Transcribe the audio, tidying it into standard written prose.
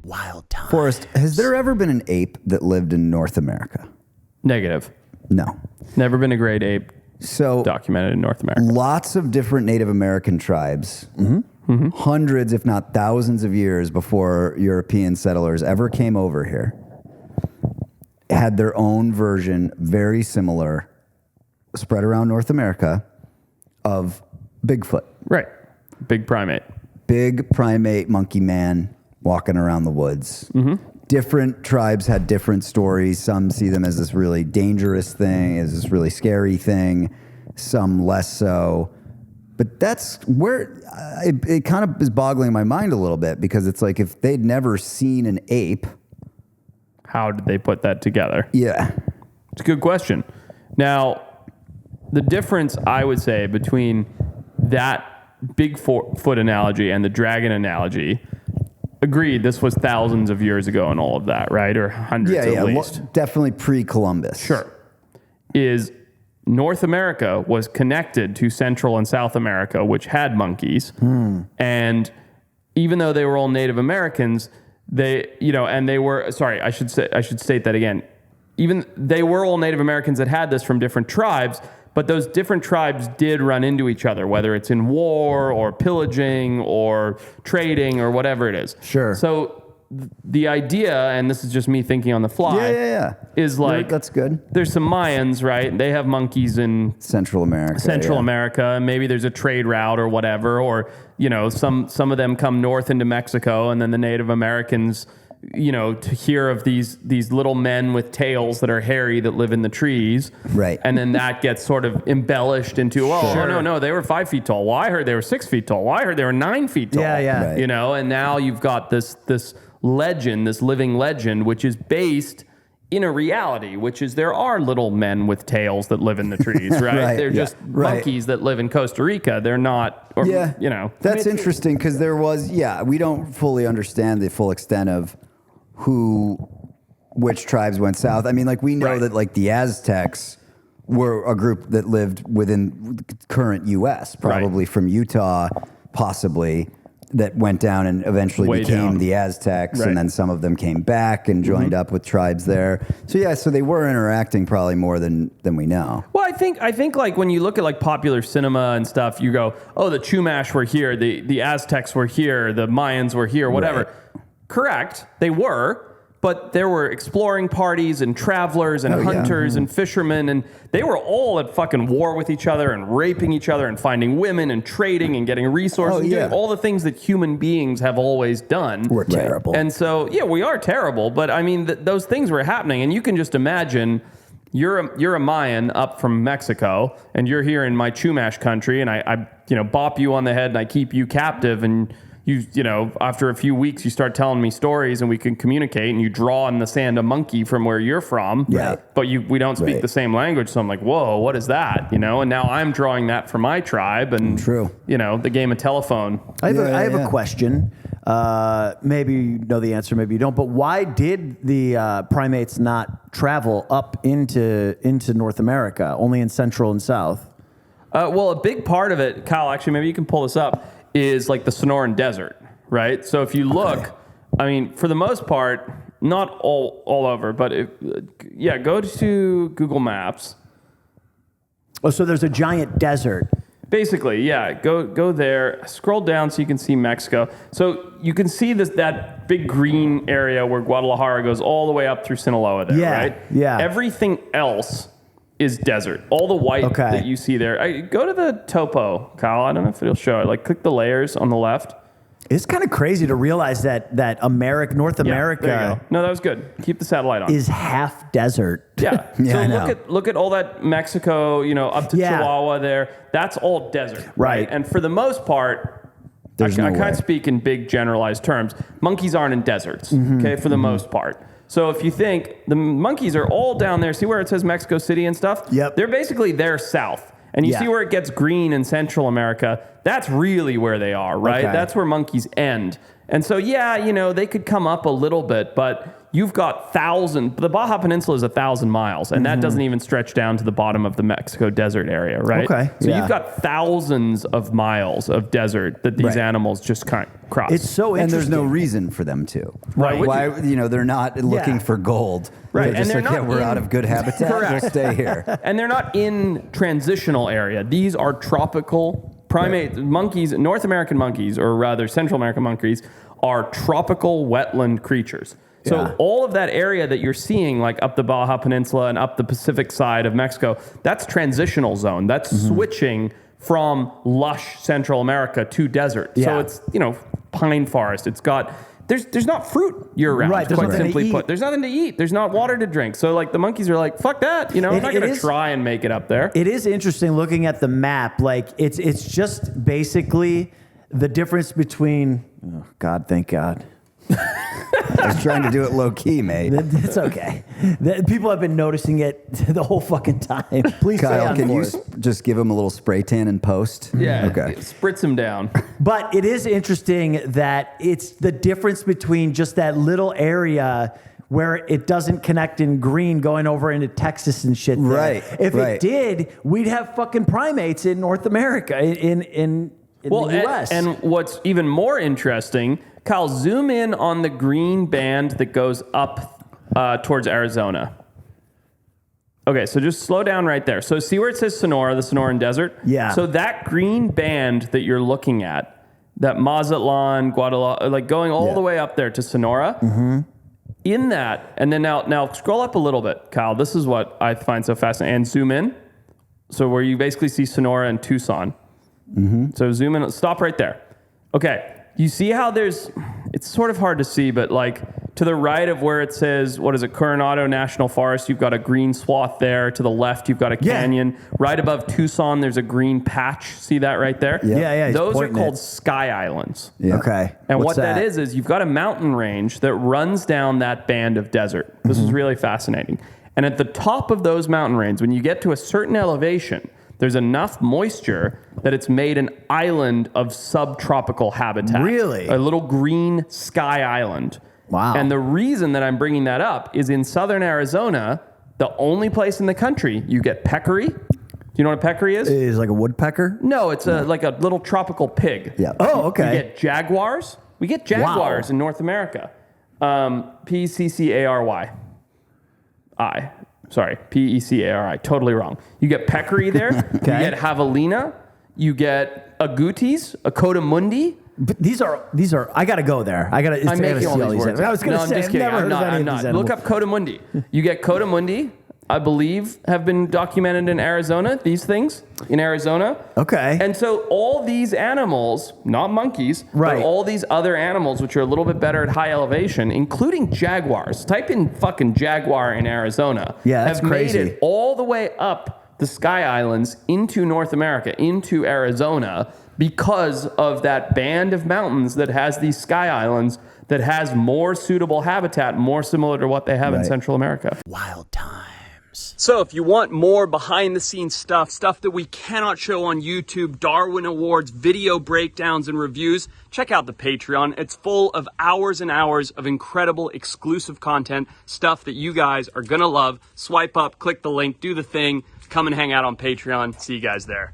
wild times. Forrest, has there ever been an ape that lived in North America? Negative. No. Never been a great ape documented in North America. Lots of different Native American tribes, hundreds, if not thousands of years before European settlers ever came over here, had their own version, very similar, spread around North America, of Bigfoot. Right. Big primate. Big primate monkey man walking around the woods. Different tribes had different stories. Some see them as this really dangerous thing, as this really scary thing. Some less so. But that's where it kind of is boggling my mind a little bit, because it's like if they'd never seen an ape. How did they put that together? Yeah. It's a good question. Now, the difference, I would say, between that Bigfoot analogy and the dragon analogy, agreed, this was thousands of years ago and all of that, right? Or hundreds at least. Definitely pre-Columbus. Sure. Is North America was connected to Central and South America, which had monkeys. And even though they were all Native Americans, they were, sorry, I should state that again. Even they were all Native Americans that had this from different tribes, but those different tribes did run into each other, whether it's in war or pillaging or trading or whatever it is. Sure. So the idea, and this is just me thinking on the fly, is like, that's good. There's some Mayans, right? They have monkeys in Central America. Maybe there's a trade route or whatever, or some of them come north into Mexico, and then the Native Americans, to hear of these little men with tails that are hairy that live in the trees. Right. And then that gets sort of embellished into, no, they were 5 feet tall. Well, I heard they were 6 feet tall. Well, I heard they were 9 feet tall. Yeah. Right. And now you've got this legend, this living legend, which is based in a reality, which is there are little men with tails that live in the trees, right? They're just monkeys that live in Costa Rica. They're not, That's interesting, because we don't fully understand the full extent of which tribes went south. I mean, like, we know that, like, the Aztecs were a group that lived within current U.S., probably from Utah, possibly, that went down and eventually became the Aztecs, and then some of them came back and joined up with tribes there. So they were interacting probably more than we know. Well, I think like when you look at like popular cinema and stuff, you go, oh, the Chumash were here, the Aztecs were here, the Mayans were here, whatever. Right. Correct, they were. But there were exploring parties and travelers and hunters and fishermen, and they were all at fucking war with each other and raping each other and finding women and trading and getting resources and doing all the things that human beings have always done. We're terrible. And so, we are terrible, but I mean, those things were happening, and you can just imagine you're a Mayan up from Mexico, and you're here in my Chumash country, and I bop you on the head and I keep you captive, and after a few weeks, you start telling me stories and we can communicate, and you draw in the sand a monkey from where you're from. Yeah. But we don't speak the same language. So I'm like, whoa, what is that? And now I'm drawing that for my tribe. And the game of telephone. I have a question. Maybe you know the answer, maybe you don't. But why did the primates not travel up into North America, only in Central and South? Well, a big part of it, Kyle, actually, maybe you can pull this up, is like the Sonoran Desert, right? So if you look, I mean, for the most part, not all over, but go to Google Maps. Oh, so there's a giant desert. Basically, go there, scroll down so you can see Mexico. So you can see that big green area where Guadalajara goes all the way up through Sinaloa there, right? Yeah. Everything else is desert. All the white that you see there. Go to the topo, Kyle. I don't know if it'll show it. Like, click the layers on the left. It's kind of crazy to realize that North America. There you go. No, that was good. Keep the satellite on. Is half desert. Yeah. So look at all that Mexico, up to Chihuahua there. That's all desert. Right. And for the most part, I can't speak in big generalized terms. Monkeys aren't in deserts, for the most part. So if you think the monkeys are all down there, see where it says Mexico City and stuff? Yep. They're basically there south. And you see where it gets green in Central America? That's really where they are, right? Okay. That's where monkeys end. And so, they could come up a little bit, but you've got the Baja Peninsula is 1,000 miles, and that doesn't even stretch down to the bottom of the Mexico desert area, right? Okay. So Yeah. you've got thousands of miles of desert that these animals just can't cross. It's so And interesting. there's no reason for them to. Right. Why, they're not looking for gold. Right. They're just And they're like, not we're in- out of good habitat. Correct. We'll stay here. And they're not in transitional area. These are tropical primate monkeys. North American monkeys, or rather Central American monkeys, are tropical wetland creatures. So Yeah. all of that area that you're seeing, like up the Baja Peninsula and up the Pacific side of Mexico, that's transitional zone. That's switching from lush Central America to desert. Yeah. So it's, pine forest. It's got... There's not fruit year round. Right, there's Quite nothing to simply eat. put, there's nothing to eat. There's not water to drink. So like the monkeys are like, fuck that. I'm not It going to is- try and make it up there. It is interesting looking at the map. Like it's just basically the difference between. Oh God, thank God. I was trying to do it low key, mate. It's okay. People have been noticing it the whole fucking time. Please stay Kyle, on can you board. just give him a little spray tan in post? Yeah. Okay. Spritz them down. But it is interesting that it's the difference between just that little area where it doesn't connect in green going over into Texas and shit. There. Right, If right. it did, we'd have fucking primates in North America, in the U.S. And what's even more interesting, Kyle, zoom in on the green band that goes up towards Arizona. Okay, so just slow down right there. So see where it says Sonora, the Sonoran Desert? Yeah. So that green band that you're looking at, that Mazatlan, Guadalajara, like going all the way up there to Sonora, in that, and then now scroll up a little bit, Kyle. This is what I find so fascinating. And zoom in. So where you basically see Sonora and Tucson. So zoom in, stop right there. Okay, you see how it's sort of hard to see, but like to the right of where it says, what is it, Coronado National Forest, you've got a green swath there. To the left, you've got a canyon. Right above Tucson, there's a green patch. See that right there? Yeah, he's Those are pointing called it. sky islands. Yeah. Okay. And What's what that is you've got a mountain range that runs down that band of desert. This is really fascinating. And at the top of those mountain ranges, when you get to a certain elevation, there's enough moisture that it's made an island of subtropical habitat. Really? A little green sky island. Wow. And the reason that I'm bringing that up is in southern Arizona, the only place in the country you get peccary. Do you know what a peccary is? Is like a woodpecker? No, it's like a little tropical pig. Yeah. Oh, okay. You get jaguars. We get jaguars in North America. Peccary. Sorry, Peccari. Totally wrong. You get peccary there. You get javelina. You get agoutis, a codamundi. But these are. I gotta go there. I gotta. I'm making all these words. I was gonna no, say. I'm just kidding. I've never heard of any I'm of not. these Look animals. up codamundi. You get codamundi. I believe have been documented in Arizona. These things in Arizona. Okay. And so all these animals, not monkeys, Right. but all these other animals which are a little bit better at high elevation, including jaguars. Type in fucking jaguar in Arizona. Yeah, that's have crazy. made it all the way up the Sky Islands into North America, into Arizona, because of that band of mountains that has these Sky Islands that has more suitable habitat, more similar to what they have in Right. Central America. Wild times. So if you want more behind the scenes stuff that we cannot show on YouTube, Darwin Awards, video breakdowns and reviews, check out the Patreon. It's full of hours and hours of incredible exclusive content, stuff that you guys are gonna love. Swipe up, click the link, do the thing, come and hang out on Patreon. See you guys there.